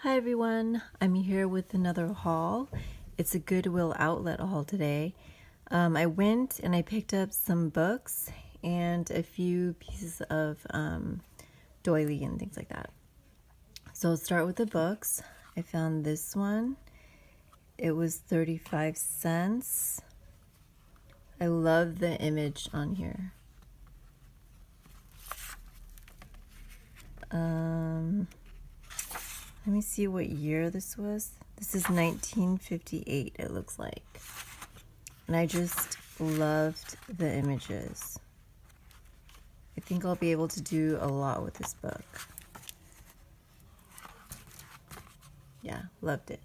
Hi everyone, I'm here with another haul. It's a Goodwill Outlet haul today. I went and I picked up some books and a few pieces of doily and things like that. So I'll start with the books. I found this one. It was 35 cents. I love the image on here. Let me see what year this was. This is 1958, it looks like. And I just loved the images. I think I'll be able to do a lot with this book. Yeah, loved it.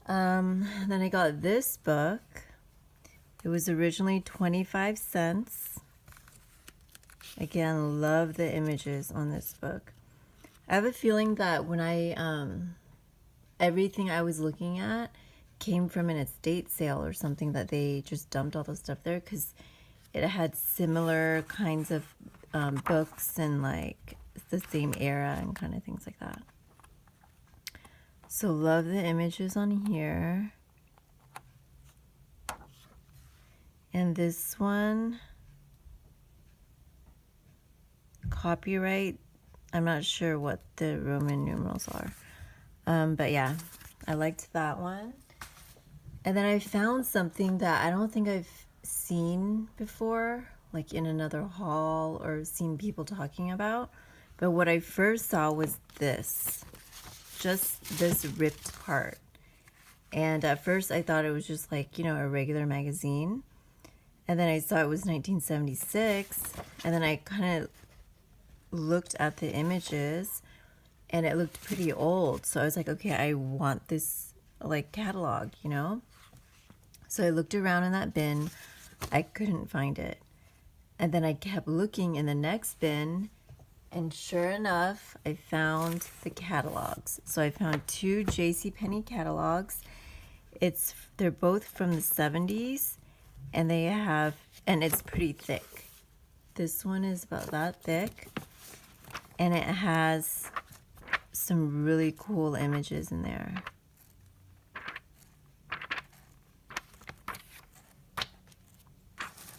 Then I got this book. It was originally 25 cents. Again, love the images on this book. I have a feeling that when everything I was looking at came from an estate sale or something, that they just dumped all the stuff there, because it had similar kinds of books and like the same era and kind of things like that. So love the images on here. And this one, copyright, I'm not sure what the Roman numerals are. But yeah, I liked that one. And then I found something that I don't think I've seen before, like in another haul or seen people talking about. But what I first saw was this, just this ripped part. And at first I thought it was just like, you know, a regular magazine. And then I saw it was 1976. And then I kind of looked at the images and it looked pretty old. So I was like, okay, I want this like catalog, you know? So I looked around in that bin. I couldn't find it. And then I kept looking in the next bin, and sure enough, I found the catalogs. So I found two JCPenney catalogs. They're both from the 70s, and it's pretty thick. This one is about that thick, and it has some really cool images in there.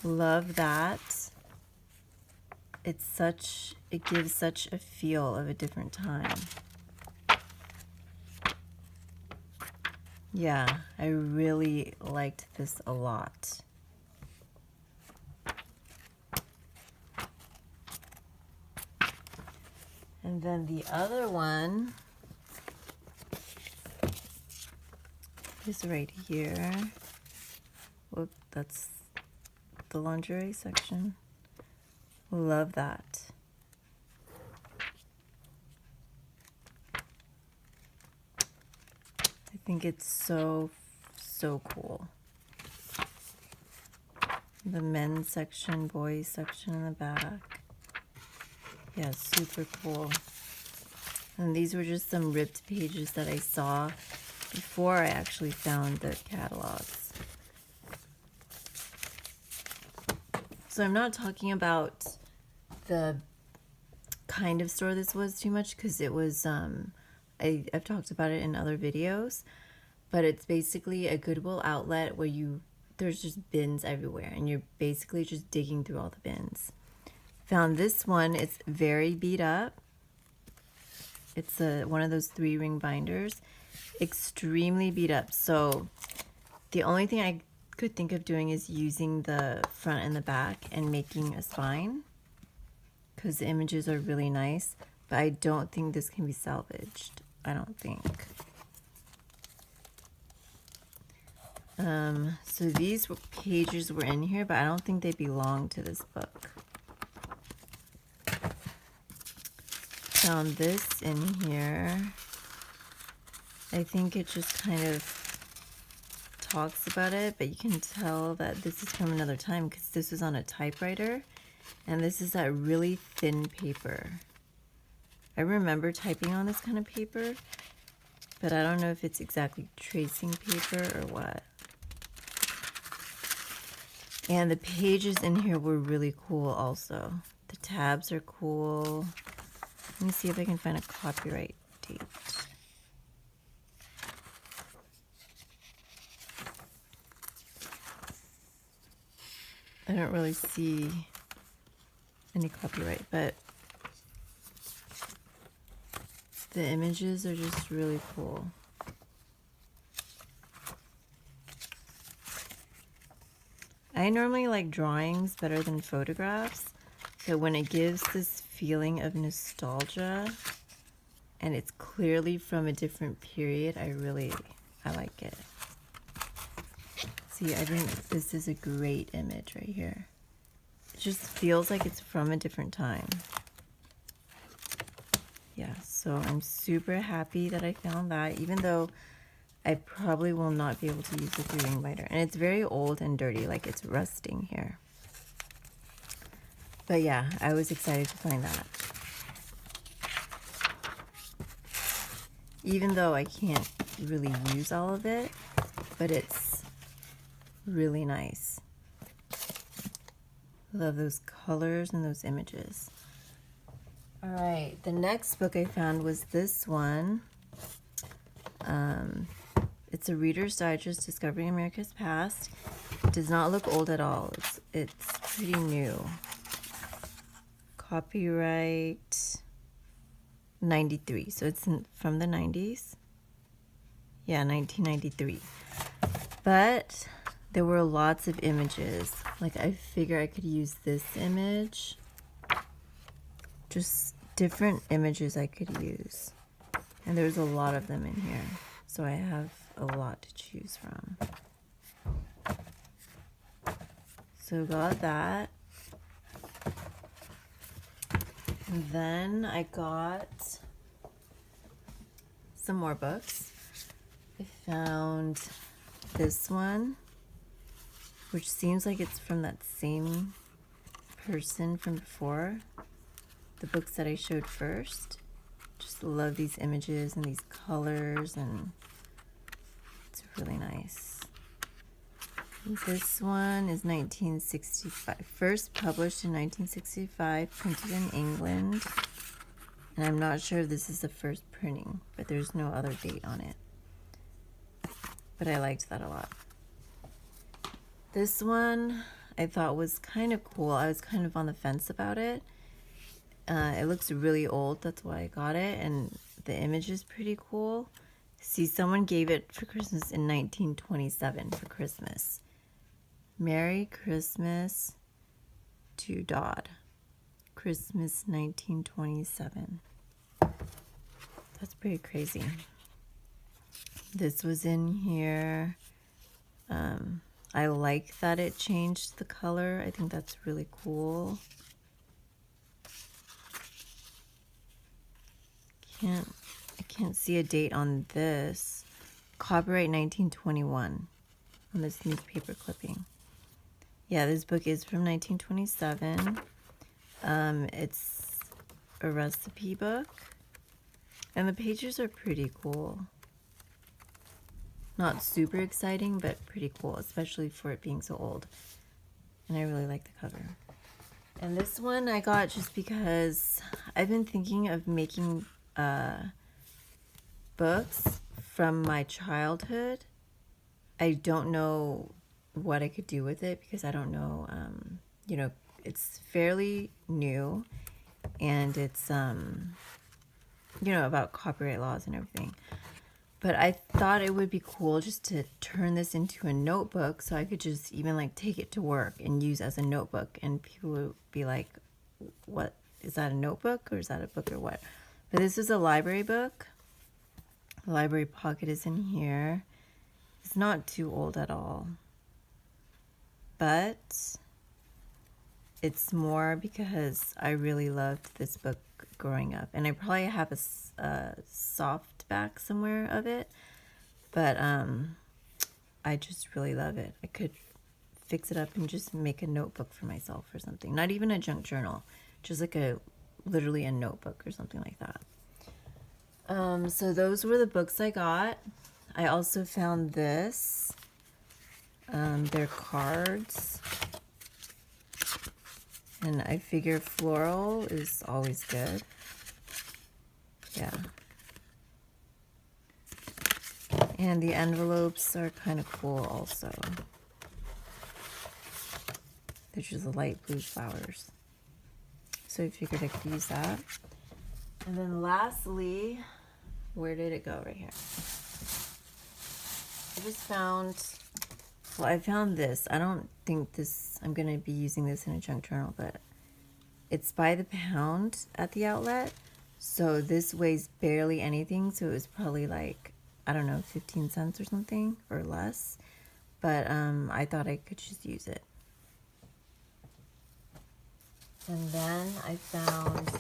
Love that. It gives such a feel of a different time. Yeah, I really liked this a lot. And then the other one is right here. Whoop, that's the lingerie section. Love that. I think it's so cool. The men's section, boys section in the back. Yeah, super cool. And these were just some ripped pages that I saw before I actually found the catalogs. So I'm not talking about the kind of store this was too much, because it was, I've talked about it in other videos, but it's basically a Goodwill Outlet where there's just bins everywhere, and you're basically just digging through all the bins. Found this one. It's very beat up. It's one of those 3-ring binders. Extremely beat up. So the only thing I could think of doing is using the front and the back and making a spine, because the images are really nice, but I don't think this can be salvaged. I don't think. So these pages were in here, but I don't think they belong to this book. Found this in here. I think it just kind of talks about it, but you can tell that this is from another time, because this was on a typewriter, and this is that really thin paper. I remember typing on this kind of paper, but I don't know if it's exactly tracing paper or what. And the pages in here were really cool also. The tabs are cool. Let me see if I can find a copyright date. I don't really see any copyright, but the images are just really cool. I normally like drawings better than photographs, but when it gives this feeling of nostalgia and it's clearly from a different period, I like it. See, I think this is a great image right here. It just feels like it's from a different time. Yeah, so I'm super happy that I found that, even though I probably will not be able to use the 3-ring lighter. And it's very old and dirty, like it's rusting here. But yeah, I was excited to find that. Even though I can't really use all of it, but it's really nice. Love those colors and those images. All right, the next book I found was this one. It's a Reader's Digest, Discovering America's Past. It does not look old at all. It's pretty new. Copyright 93, so it's from the 90s. Yeah, 1993. But there were lots of images. Like, I figure I could use this image. Just different images I could use. And there's a lot of them in here. So I have a lot to choose from. So got that. And then I got some more books. I found this one, which seems like it's from that same person from before. The books that I showed first. Just love these images and these colors, and it's really nice. This one is 1965. First published in 1965, printed in England. And I'm not sure if this is the first printing, but there's no other date on it. But I liked that a lot. This one I thought was kind of cool. I was kind of on the fence about it. It looks really old, that's why I got it, and the image is pretty cool. See, someone gave it for Christmas in 1927 for Christmas. Merry Christmas to Dodd. Christmas 1927. That's pretty crazy. This was in here. I like that it changed the color. I think that's really cool. I can't see a date on this. Copyright 1921 on this newspaper clipping. Yeah, this book is from 1927. It's a recipe book. And the pages are pretty cool. Not super exciting, but pretty cool, especially for it being so old. And I really like the cover. And this one I got just because I've been thinking of making books from my childhood. I don't know what I could do with it because I don't know, you know, it's fairly new, and it's, you know, about copyright laws and everything. But I thought it would be cool just to turn this into a notebook, so I could just even like take it to work and use as a notebook, and people would be like, what, is that a notebook or is that a book or what? But this is a library book. The library pocket is in here. It's not too old at all. But it's more because I really loved this book growing up. And I probably have a soft back somewhere of it. But I just really love it. I could fix it up and just make a notebook for myself or something. Not even a junk journal. Just like literally a notebook or something like that. So those were the books I got. I also found this. They're cards. And I figure floral is always good. Yeah. And the envelopes are kind of cool also. They're just light blue flowers. So I figured I could use that. And then lastly, where did it go? Right here. I just found, well, I found this. I don't think this, I'm going to be using this in a junk journal, but it's by the pound at the outlet. So this weighs barely anything. So it was probably like, I don't know, 15 cents or something or less. But I thought I could just use it. And then I found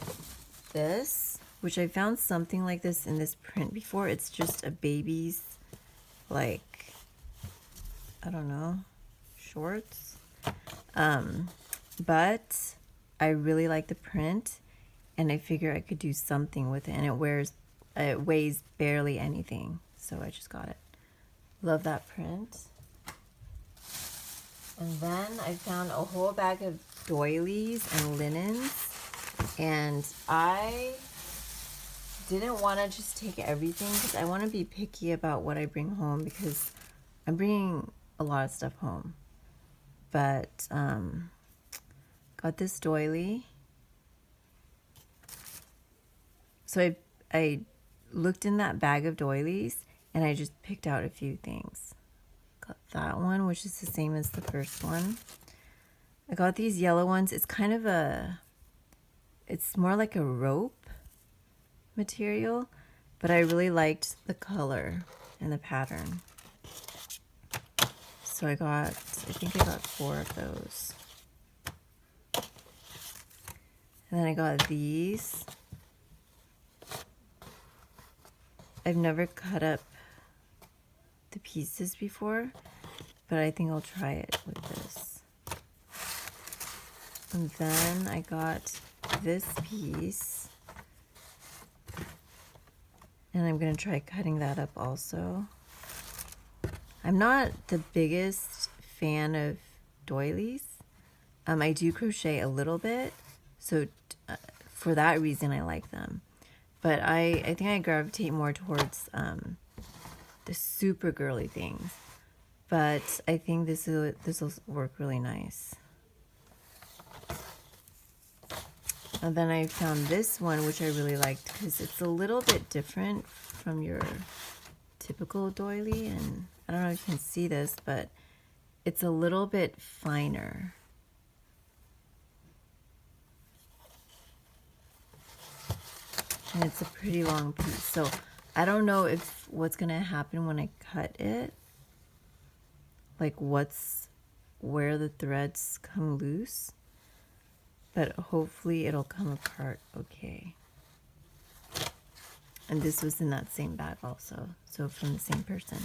this, which I found something like this in this print before. It's just a baby's, like, I don't know, shorts. But I really like the print, and I figure I could do something with it. And it weighs barely anything, so I just got it. Love that print. And then I found a whole bag of doilies and linens, and I didn't want to just take everything because I want to be picky about what I bring home, because I'm bringing a lot of stuff home. But got this doily. So I looked in that bag of doilies and I just picked out a few things. Got that one, which is the same as the first one. I got these yellow ones. It's kind of it's more like a rope material, but I really liked the color and the pattern. So I think I got 4 of those. And then I got these. I've never cut up the pieces before, but I think I'll try it with this. And then I got this piece, and I'm going to try cutting that up also. I'm not the biggest fan of doilies. I do crochet a little bit, so for that reason I like them. But I think I gravitate more towards the super girly things. But I think this will work really nice. And then I found this one, which I really liked because it's a little bit different from your typical doily. And I don't know if you can see this, but it's a little bit finer. And it's a pretty long piece. So I don't know if what's going to happen when I cut it. Like where the threads come loose. But hopefully it'll come apart okay. And this was in that same bag also. So from the same person.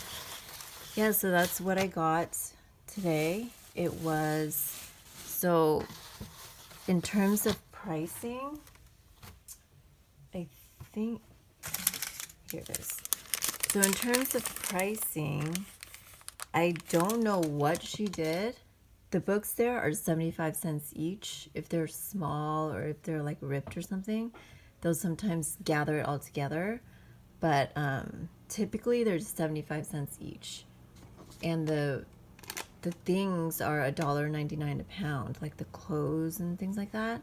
Yeah, so that's what I got today. It was, so in terms of pricing, I think, here it is. So in terms of pricing, I don't know what she did. The books there are 75 cents each. If they're small or if they're like ripped or something, they'll sometimes gather it all together. But typically they're 75 cents each. And the things are $1.99 a pound, like the clothes and things like that.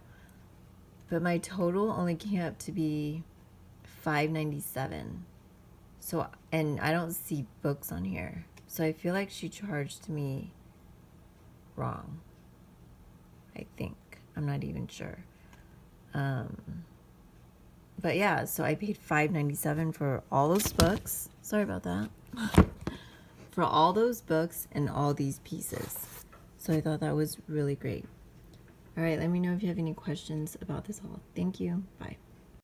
But my total only came up to be $5.97. So, and I don't see books on here. So I feel like she charged me wrong. I think. I'm not even sure. But yeah, so I paid $5.97 for all those books. Sorry about that. For all those books and all these pieces. So I thought that was really great. All right, let me know if you have any questions about this haul. Thank you. Bye.